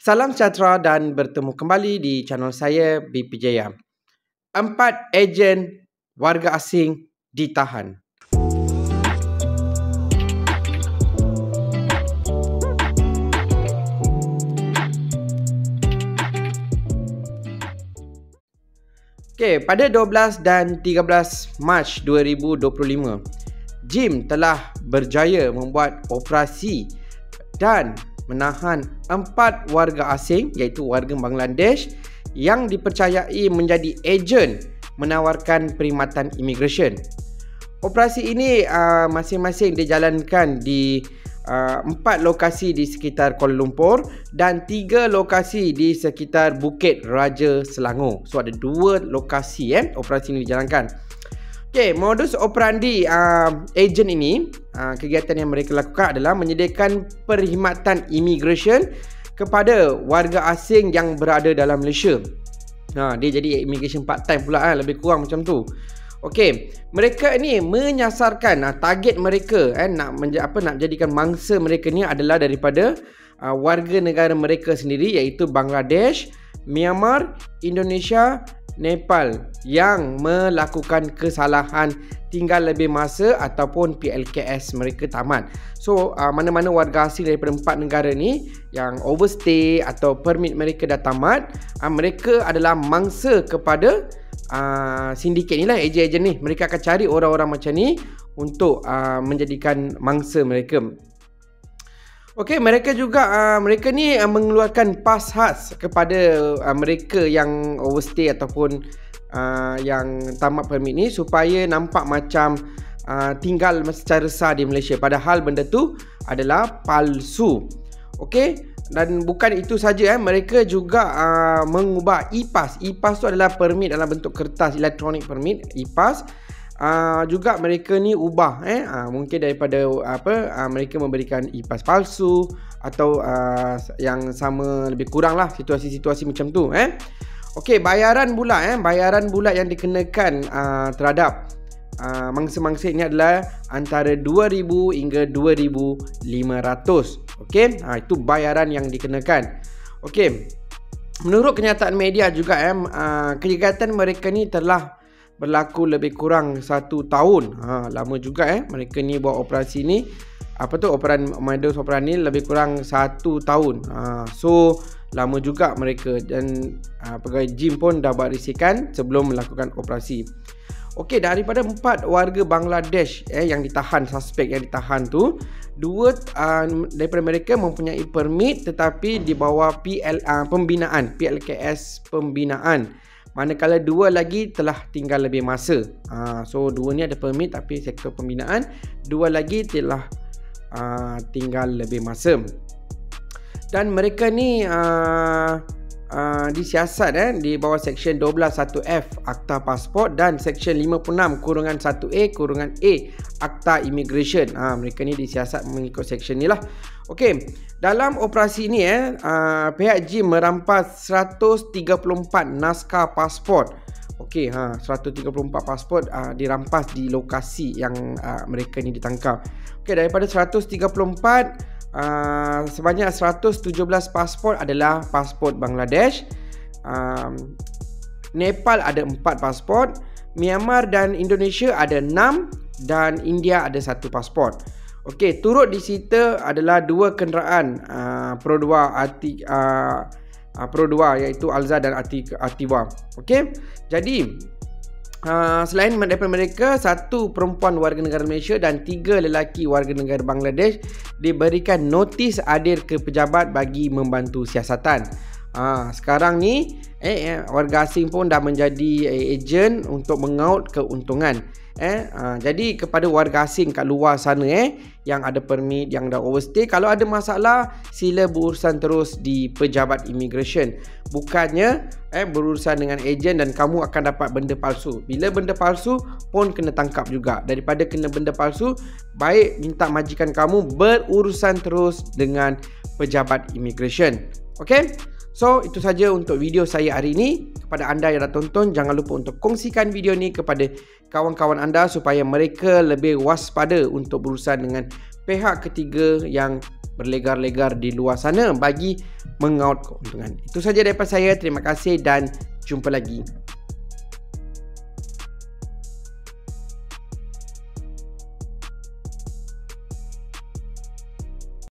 Salam sejahtera dan bertemu kembali di channel saya BP Jaya. 4 ejen warga asing ditahan. Pada 12 dan 13 Mac 2025, JIM telah berjaya membuat operasi dan menahan 4 warga asing iaitu warga Bangladesh yang dipercayai menjadi ejen menawarkan perkhidmatan imigresen. Operasi ini masing-masing dijalankan di 4 lokasi di sekitar Kuala Lumpur dan 3 lokasi di sekitar Bukit Raja Selangor. So ada 2 lokasi operasi ini dijalankan. Modus operandi ejen ini, kegiatan yang mereka lakukan adalah menyediakan perkhidmatan imigresen kepada warga asing yang berada dalam Malaysia. Dia jadi immigration part time pula lebih kurang macam tu. Mereka ni menyasarkan target mereka nak jadikan mangsa mereka ni adalah daripada warga negara mereka sendiri iaitu Bangladesh, Myanmar, Indonesia, Nepal yang melakukan kesalahan tinggal lebih masa ataupun PLKS mereka tamat. So mana-mana warga asing daripada 4 negara ni yang overstay atau permit mereka dah tamat, mereka adalah mangsa kepada sindiket ni lah, ejen-ejen ni. Mereka akan cari orang-orang macam ni untuk menjadikan mangsa mereka. Mereka juga mereka ni mengeluarkan pas khas kepada mereka yang overstay ataupun yang tamat permit ni supaya nampak macam tinggal secara sah di Malaysia, padahal benda tu adalah palsu. Dan bukan itu saja, mereka juga mengubah e-pass. E-pass tu adalah permit dalam bentuk kertas, electronic permit, e-pass. Juga mereka ni ubah mungkin daripada mereka memberikan e-pass palsu atau yang sama lebih kurang lah situasi-situasi macam tu. Bayaran bulat yang dikenakan terhadap mangsa-mangsa ini adalah antara 2,000 hingga 2,500. Itu bayaran yang dikenakan. Menurut kenyataan media juga kegiatan mereka ni telah berlaku lebih kurang 1 tahun. Lama juga mereka ni buat operasi ni. Modus operandi ni lebih kurang 1 tahun. So lama juga mereka, dan pegawai JIM pun dah buat risikan sebelum melakukan operasi. Daripada 4 warga Bangladesh yang ditahan, suspek yang ditahan tu, 2 daripada mereka mempunyai permit tetapi di bawah pembinaan, PLKS pembinaan. Manakala 2 lagi telah tinggal lebih masa. So 2 ni ada permit tapi sektor pembinaan, 2 lagi telah tinggal lebih masa. Dan mereka ni disiasat di bawah Seksyen 12(1)F Akta Pasport dan Seksyen 56(1A)(A) Akta Immigration. Mereka ni disiasat mengikut seksyen ni lah. Dalam operasi ni pihak JIM merampas 134 naskah pasport. 134 pasport dirampas di lokasi yang mereka ni ditangkap. Daripada 134, sebanyak 117 pasport adalah pasport Bangladesh. Nepal ada 4 pasport, Myanmar dan Indonesia ada 6 dan India ada 1 pasport. Turut disita adalah 2 kenderaan Pro 2 iaitu Alza dan Ativa. Jadi selain daripada mereka, 1 perempuan warga negara Malaysia dan 3 lelaki warga negara Bangladesh diberikan notis hadir ke pejabat bagi membantu siasatan. Sekarang ni warga asing pun dah menjadi ejen untuk mengaut keuntungan. Jadi kepada warga asing kat luar sana yang ada permit, yang dah overstay, kalau ada masalah sila berurusan terus di pejabat imigresen. Bukannya berurusan dengan ejen dan kamu akan dapat benda palsu. Bila benda palsu pun kena tangkap juga. Daripada kena benda palsu, baik minta majikan kamu berurusan terus dengan pejabat imigresen. So itu saja untuk video saya hari ini. Kepada anda yang dah tonton, jangan lupa untuk kongsikan video ni kepada kawan-kawan anda supaya mereka lebih waspada untuk berurusan dengan pihak ketiga yang berlegar-legar di luar sana bagi mengaut keuntungan. Itu saja daripada saya. Terima kasih dan jumpa lagi.